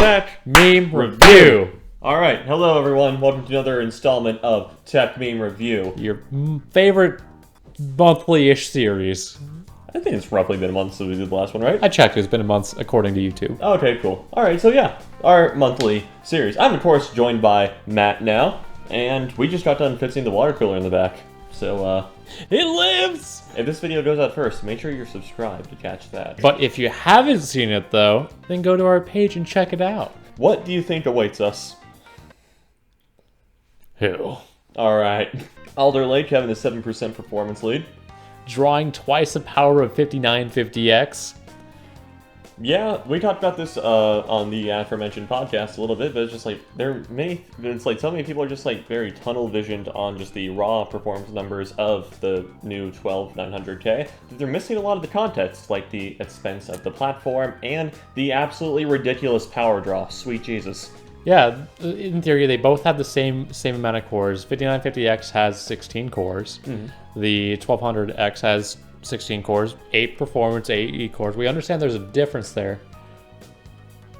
Tech Meme Review. Alright, hello everyone. Welcome to another installment of Tech Meme Review. Your favorite monthly-ish series. I think it's roughly been a month since we did the last one, right? I checked, it's been a month according to YouTube. Okay, cool. Alright, so yeah, our monthly series. I'm of course joined by Matt now, and we just got done fixing the water cooler in the back. So, It lives! if this video goes out first, make sure you're subscribed to catch that. But if you haven't seen it though, then go to our page and check it out. What do you think awaits us? Who? Alright. Alder Lake having a 7% performance lead. Drawing twice the power of 5950X. Yeah, we talked about this on the aforementioned podcast a little bit, but it's just like it's like so many people are just like very tunnel visioned on just the raw performance numbers of the new 12900K that they're missing a lot of the context, like the expense of the platform and the absolutely ridiculous power draw. Sweet Jesus. Yeah, in theory they both have the same amount of cores. 5950X has 16 cores. The 1200X has 16 cores, 8 performance, 8 E-cores. We understand there's a difference there.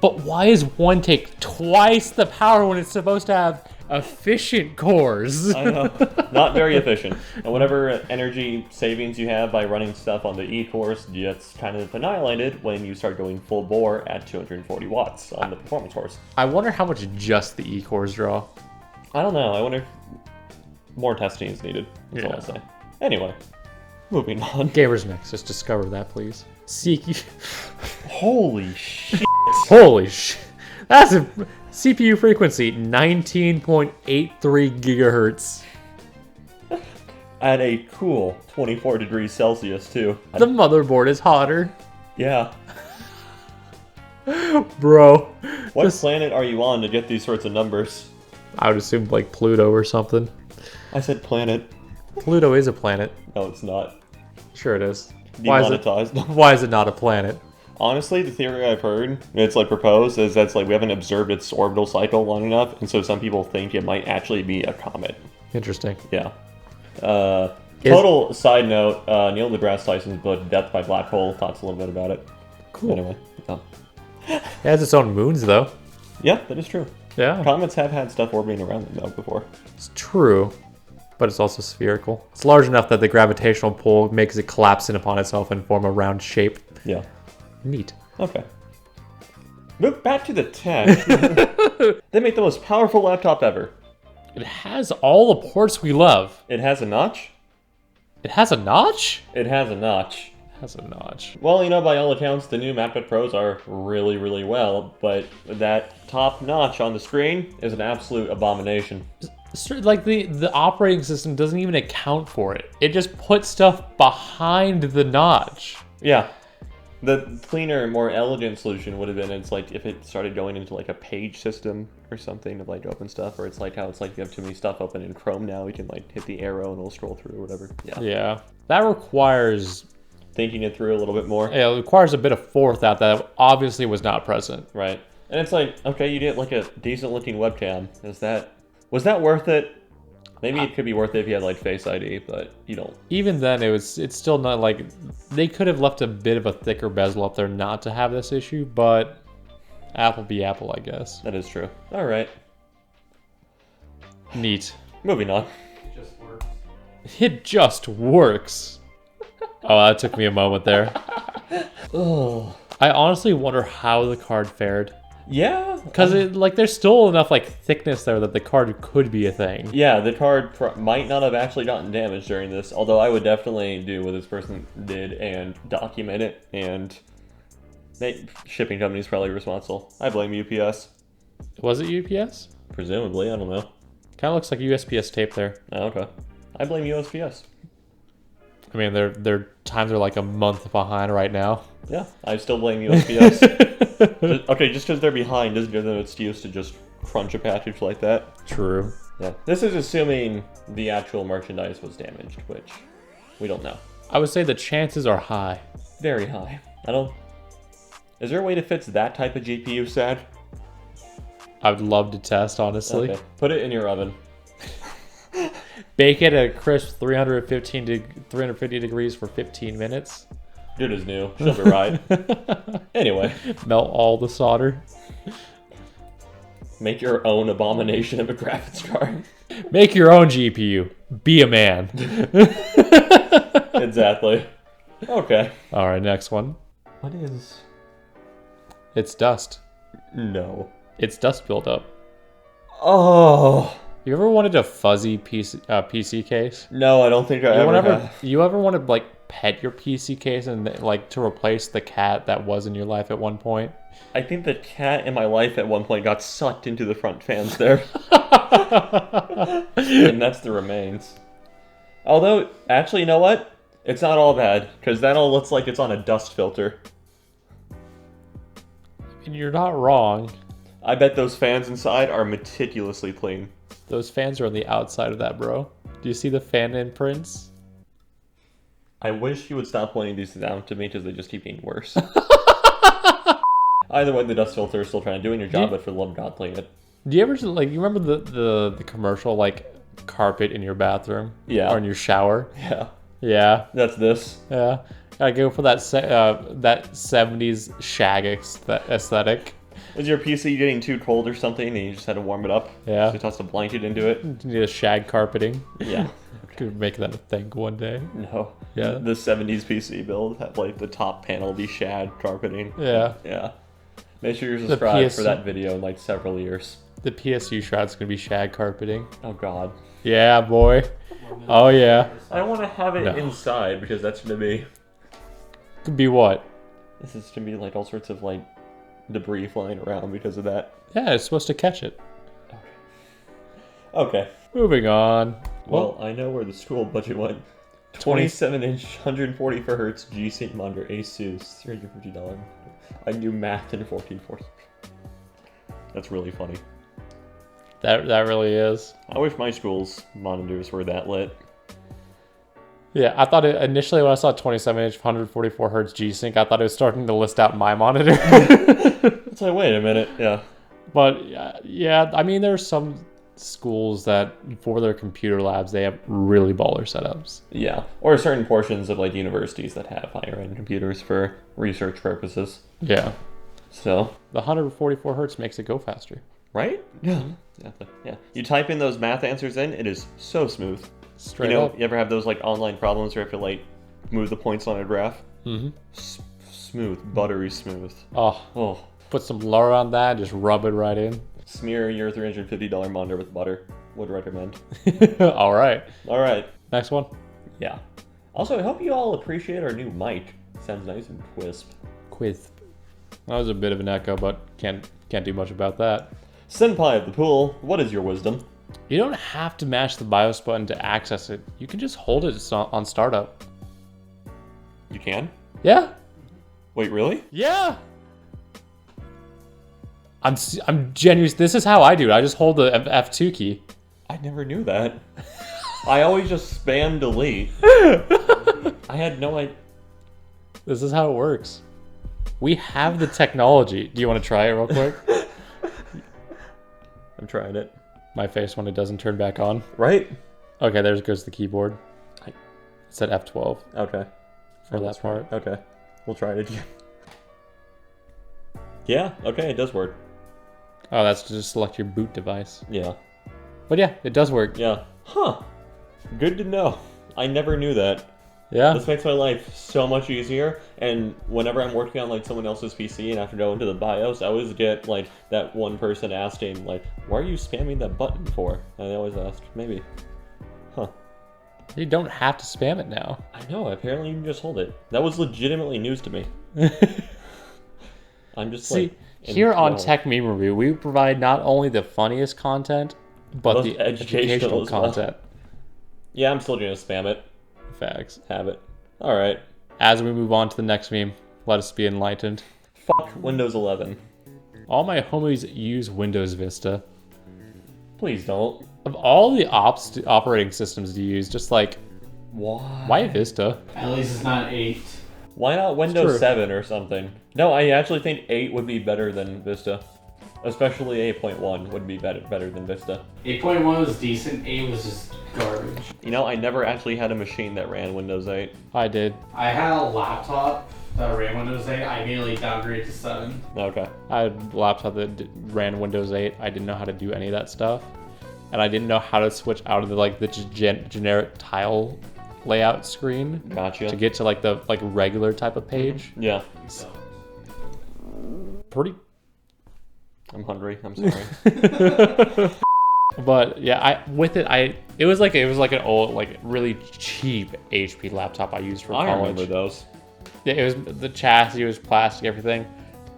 But why does one take twice the power when it's supposed to have efficient cores? I know. Not very efficient. And whatever energy savings you have by running stuff on the E-cores gets kind of annihilated when you start going full bore at 240 watts on the performance cores. I wonder how much just the E-cores draw. I don't know. I wonder if more testing is needed. That's all I'll say. Anyway. Moving on. Gamers Nexus, discover that, please. Holy shit. Holy shit. That's a CPU frequency, 19.83 gigahertz. At a cool 24 degrees Celsius, too. The motherboard is hotter. Yeah. Bro. What planet are you on to get these sorts of numbers? I would assume like Pluto or something. I said planet. Pluto is a planet. No, it's not. Sure it is. Demonetized. Why is it not a planet? Honestly, the theory I've heard, it's like proposed, is that's like we haven't observed its orbital cycle long enough, and so some people think it might actually be a comet. Interesting. Yeah. Total side note, Neil deGrasse Tyson's book, Death by Black Hole, talks a little bit about it. Cool. Anyway. It has its own moons, though. Yeah, that is true. Yeah. Comets have had stuff orbiting around them, though, before. It's true. But it's also spherical. It's large enough that the gravitational pull makes it collapse in upon itself and form a round shape. Yeah. Neat. Okay. Move back to the tech. They make the most powerful laptop ever. It has all the ports we love. It has a notch? It has a notch? It has a notch. It has a notch. Well, you know, by all accounts, the new MacBook Pros are really, really well, but that top notch on the screen is an absolute abomination. Like the operating system doesn't even account for it. It just puts stuff behind the notch. Yeah. The cleaner, more elegant solution would have been it's like if it started going into like a page system or something of like open stuff, or it's like how it's like you have too many stuff open in Chrome now, you can like hit the arrow and it'll scroll through or whatever. Yeah. Yeah. That requires thinking it through a little bit more. Yeah, it requires a bit of forethought that obviously was not present. Right. And it's like, okay, you get like a decent looking webcam. Was that worth it? Maybe it could be worth it if you had like Face ID, but you don't. Even then, it's still not like they could have left a bit of a thicker bezel up there not to have this issue, but Apple be Apple, I guess. That is true. All right. Neat. Moving on. It just works. It just works. Oh, that took me a moment there. Oh. I honestly wonder how the card fared. Yeah, because there's still enough like thickness there that the card could be a thing. Yeah, the card might not have actually gotten damaged during this, although I would definitely do what this person did and document it, and shipping company's probably responsible. I blame UPS. Was it UPS? Presumably, I don't know. Kind of looks like USPS tape there. Oh, okay. I blame USPS. I mean, their times are like a month behind right now. Yeah, I still blame USPS. Okay, just because they're behind doesn't give them an excuse to just crunch a package like that. True. Yeah. This is assuming the actual merchandise was damaged, which we don't know. I would say the chances are high. Very high. Is there a way to fix that type of GPU, Sad? I would love to test, honestly. Okay. Put it in your oven. Bake it at a crisp 350 degrees for 15 minutes. Good as new. She'll be right. Anyway. Melt all the solder. Make your own abomination of a graphics card. Make your own GPU. Be a man. Exactly. Okay. All right, next one. What is... It's dust. No. It's dust buildup. Oh. You ever wanted a fuzzy PC case? No, I don't think I ever have. You ever wanted like pet your PC case and like to replace the cat that was in your life at one point? I think the cat in my life at one point got sucked into the front fans there. And that's the remains. Although, actually, you know what? It's not all bad, because that all looks like it's on a dust filter. And you're not wrong. I bet those fans inside are meticulously clean. Those fans are on the outside of that, bro. Do you see the fan imprints? I wish you would stop pointing these down to me, because they just keep getting worse. Either way, the dust filter is still trying to do your job, but for the love of God, clean it. Do you ever, like, you remember the commercial, like, carpet in your bathroom? Yeah. Or in your shower? Yeah. Yeah. That's this. Yeah. I go for that 70s shag aesthetic. Was your PC getting too cold or something and you just had to warm it up? Yeah. So you tossed a blanket into it? You need a shag carpeting. Yeah. Could make that a thing one day. No. Yeah. The 70s PC build had like the top panel be shag carpeting. Yeah. Yeah. Make sure you're subscribed for that video in like several years. The PSU shroud's gonna be shag carpeting. Oh God. Yeah, boy. Oh yeah. I don't want to have it inside because that's gonna be... Could be what? This is gonna be like all sorts of like debris flying around because of that. Yeah, it's supposed to catch it. Okay. Moving on. Well, I know where the school budget went. 27-inch, 140 Hz G-Sync monitor, Asus, $350. I knew math in 1440. That's really funny. That really is. I wish my school's monitors were that lit. Yeah, I thought initially when I saw 27-inch 144 Hz G-Sync, I thought it was starting to list out my monitor. It's like, wait a minute, yeah. But yeah, I mean, there's some schools that for their computer labs, they have really baller setups. Yeah, or certain portions of like universities that have higher end computers for research purposes. Yeah. So the 144 Hz makes it go faster. Right? Yeah. Exactly. Yeah. You type in those math answers in, it is so smooth. Straight up. You ever have those like online problems where you have to like move the points on a graph? Mm-hmm. Smooth, buttery smooth. Oh. Put some lure on that, just rub it right in. Smear your $350 monitor with butter. Would recommend. All right. All right. Next one. Yeah. Also, I hope you all appreciate our new mic. Sounds nice and crisp. Quisp. That was a bit of an echo, but can't do much about that. Senpai of the pool, what is your wisdom? You don't have to mash the BIOS button to access it. You can just hold it on startup. You can? Yeah. Wait, really? Yeah. I'm genuine. This is how I do it. I just hold the F2 key. I never knew that. I always just spam delete. I had no idea. This is how it works. We have the technology. Do you want to try it real quick? I'm trying it. My face when it doesn't turn back on. Right? Okay, there goes the keyboard. It's at F12. Okay. For that part. Okay. We'll try it again. Yeah, okay, it does work. Oh, that's to just select your boot device. Yeah. But yeah, it does work. Yeah. Huh. Good to know. I never knew that. Yeah. This makes my life so much easier, and whenever I'm working on like someone else's PC and I have to go into the BIOS, I always get like that one person asking like, why are you spamming that button for? And I always ask, maybe. Huh. You don't have to spam it now. I know, apparently you can just hold it. That was legitimately news to me. I'm just See, here on Tech Meme Review, we provide not only the funniest content, but the educational content. Yeah, I'm still gonna spam it. Facts. Have it. Alright. As we move on to the next meme, let us be enlightened. Fuck Windows 11. All my homies use Windows Vista. Please don't. Of all the operating systems to use, just like, why? Why Vista? At least it's not 8. Why not Windows 7 or something? No, I actually think 8 would be better than Vista. Especially 8.1 would be better than Vista. 8.1 was decent, 8 was just garbage. You know, I never actually had a machine that ran Windows 8. I did. I had a laptop ran Windows 8, I immediately downgraded to 7. Okay. I had a laptop that ran Windows 8. I didn't know how to do any of that stuff, and I didn't know how to switch out of the generic tile layout screen Gotcha. to get to the regular type of page. Yeah. So, Pretty. I'm hungry. I'm sorry. But yeah, it was like an old really cheap HP laptop I used for I college. remember those. Yeah, it was the chassis was plastic, everything.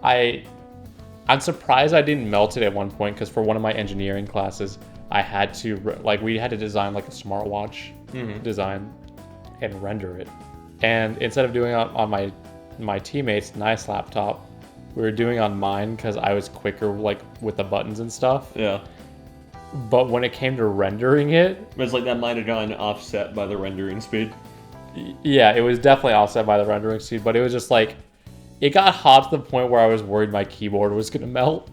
I'm surprised I didn't melt it at one point because for one of my engineering classes, I had to we had to design a smartwatch design and render it. And instead of doing it on my teammate's nice laptop, we were doing on mine because I was quicker with the buttons and stuff. Yeah. But when it came to rendering it, It's like that might have gotten offset by the rendering speed. yeah, it was definitely offset by the rendering speed, but it was just it got hot to the point where I was worried my keyboard was gonna melt.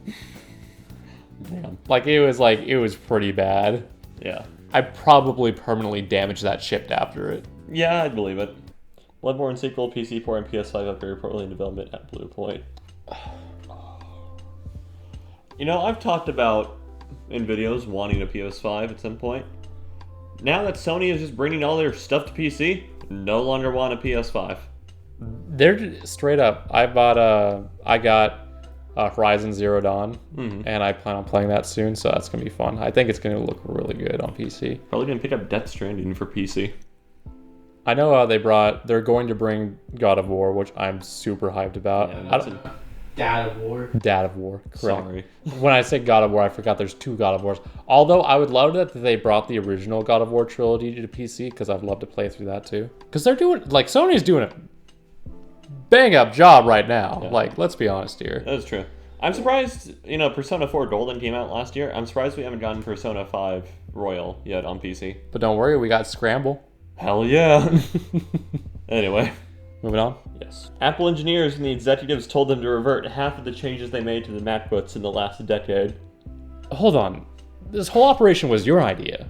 Damn. It was pretty bad. Yeah. I probably permanently damaged that chip after it. Yeah, I'd believe it. Bloodborne sequel, PC4 and PS5 upgrade reportedly in development at Blue Point. You know, I've talked about in videos wanting a PS5 at some point. Now that Sony is just bringing all their stuff to PC, no longer want a PS5. They're straight up. I got Horizon Zero Dawn, and I plan on playing that soon, so that's gonna be fun. I think it's gonna look really good on PC. Probably gonna pick up Death Stranding for PC. I know they're going to bring God of War, which I'm super hyped about. Yeah, I that's don't- Dad of War. Dad of War, correct. Sorry. When I say God of War, I forgot there's 2 God of Wars. Although I would love that they brought the original God of War trilogy to PC, because I'd love to play through that too. Because they're doing, Sony's doing a bang up job right now. Yeah. Let's be honest here. That's true. I'm surprised, Persona 4 Golden came out last year. I'm surprised we haven't gotten Persona 5 Royal yet on PC. But don't worry, we got Scramble. Hell yeah. Anyway. Moving on. Yes. Apple engineers and the executives told them to revert half of the changes they made to the MacBooks in the last decade. Hold on. This whole operation was your idea.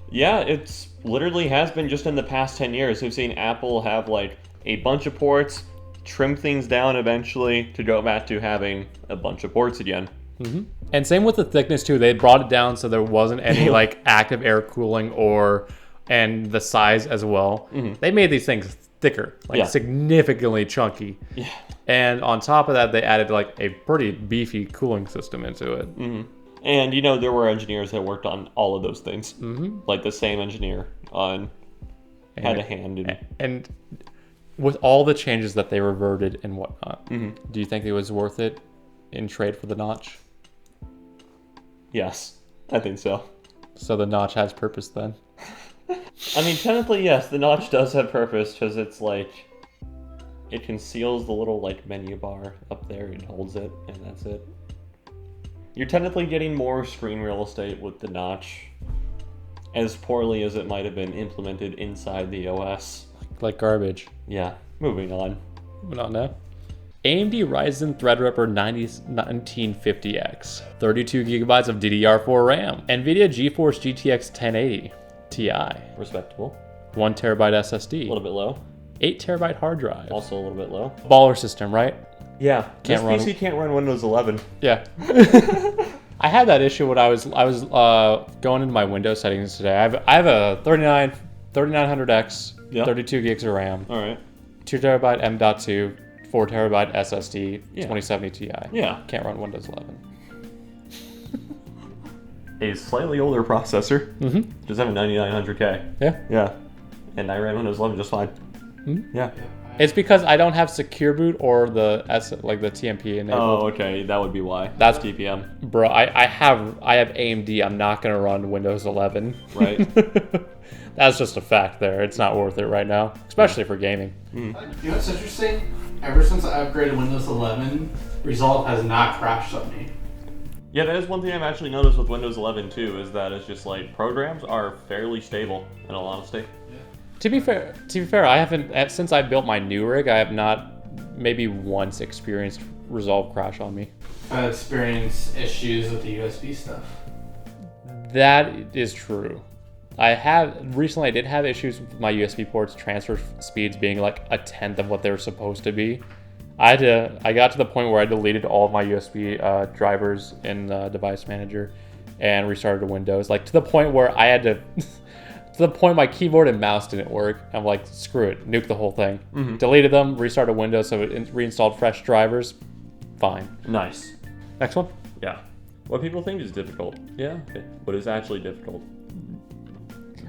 Yeah, it's literally has been just in the past 10 years. We've seen Apple have a bunch of ports, trim things down eventually to go back to having a bunch of ports again. And same with the thickness too. They brought it down so there wasn't any active air cooling and the size as well. They made these things thicker, significantly chunky. Yeah. And on top of that, they added a pretty beefy cooling system into it. And there were engineers that worked on all of those things. Like the same engineer had a hand in. And with all the changes that they reverted and whatnot, do you think it was worth it in trade for the notch? Yes, I think so. So the notch has purpose then. I mean, technically, yes, the notch does have purpose because it's it conceals the little menu bar up there and holds it, and that's it. You're technically getting more screen real estate with the notch, as poorly as it might have been implemented inside the OS. Like garbage. Yeah, moving on. Moving on now. AMD Ryzen Threadripper 1950X, 32 gigabytes of DDR4 RAM, NVIDIA GeForce GTX 1080 Ti, Respectable. 1 terabyte A SSD, little bit low. 8 terabyte hard drive. Also a little bit low. Baller system, right? Yeah, Can't run- PC can't run Windows 11. Yeah. I had that issue when I was going into my Windows settings today. I have a 3900X, Yeah. 32 gigs of RAM, All right. 2 terabyte M.2, 4 terabyte SSD, Yeah. 2070 Ti. Yeah. Can't run Windows 11. A slightly older processor. Just have a 9900K. Yeah. Yeah. And I ran Windows 11 just fine. Yeah. It's because I don't have Secure Boot or the TMP enabled. Oh, okay. That would be why. That's- TPM. Bro, I have AMD. I'm not gonna run Windows 11. Right. That's just a fact there. It's not worth it right now, especially for gaming. You know what's interesting? Ever since I upgraded Windows 11, Resolve has not crashed on me. Yeah, that is one thing I've actually noticed with Windows 11 too, is that it's just programs are fairly stable, in all honesty. To be fair, I haven't, since I built my new rig, I have not maybe once experienced Resolve crash on me. I've experienced issues with the USB stuff. That is true. Recently I did have issues with my USB ports transfer speeds being like a tenth of what they were supposed to be. I got to the point where I deleted all of my USB drivers in the device manager and restarted Windows. Like to the point where I had to, to the point my keyboard and mouse didn't work. I'm like, screw it, nuke the whole thing. Deleted them, restarted Windows, so it reinstalled fresh drivers. Fine. Nice. Next one. Yeah. What people think is difficult. Yeah. Okay. What is actually difficult?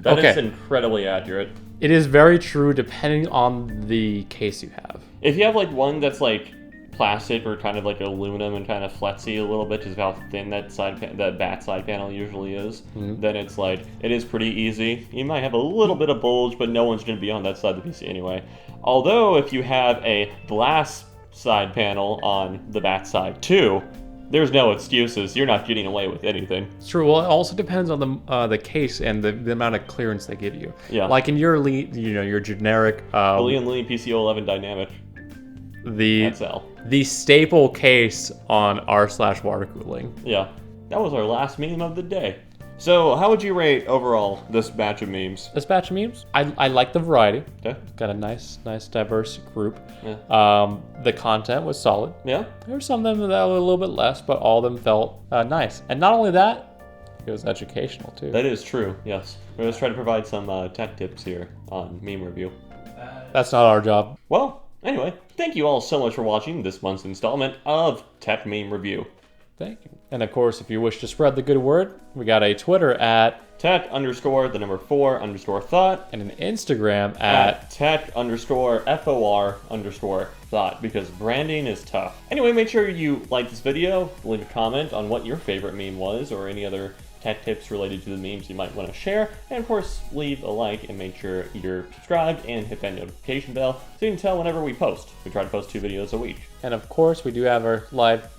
That is incredibly accurate. It is very true depending on the case you have. If you have like one that's like plastic or kind of like aluminum and kind of flexy a little bit, just how thin that back side panel usually is, then it's like, it is pretty easy. You might have a little bit of bulge, but no one's going to be on that side of the PC anyway. Although if you have a glass side panel on the back side too, there's no excuses. You're not getting away with anything. It's true. Well, it also depends on the case and the amount of clearance they give you. Yeah. Like in your your generic William Lee PC11 Dynamic. the staple case on r/water cooling. Yeah. That was our last meme of the day. So, how would you rate overall this batch of memes? This batch of memes, I like the variety. Okay. Got a nice diverse group. Yeah. The content was solid. Yeah. There were some of them that were a little bit less, but all of them felt nice. And not only that, it was educational too. That is true, yes. We're just trying to provide some tech tips here on meme review. That's not our job. Well, anyway, thank you all so much for watching this month's installment of Tech Meme Review. Thank you. And of course, if you wish to spread the good word, we got a Twitter at tech_4_thought and an Instagram at tech_FOR_thought, because branding is tough. Anyway, make sure you like this video, leave a comment on what your favorite meme was, or any other tech tips related to the memes you might want to share, and of course, leave a like and make sure you're subscribed and hit that notification bell so you can tell whenever we post. We try to post 2 videos a week. And of course, we do have our live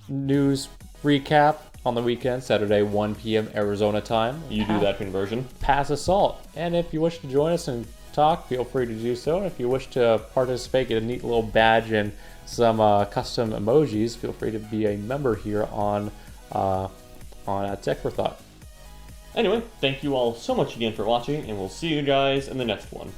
news recap on the weekend, Saturday, 1 p.m. Arizona time. You do that conversion. Pass Assault. And if you wish to join us and talk, feel free to do so. And if you wish to participate, get a neat little badge and some custom emojis, feel free to be a member here on Tech for Thought. Anyway, thank you all so much again for watching, and we'll see you guys in the next one.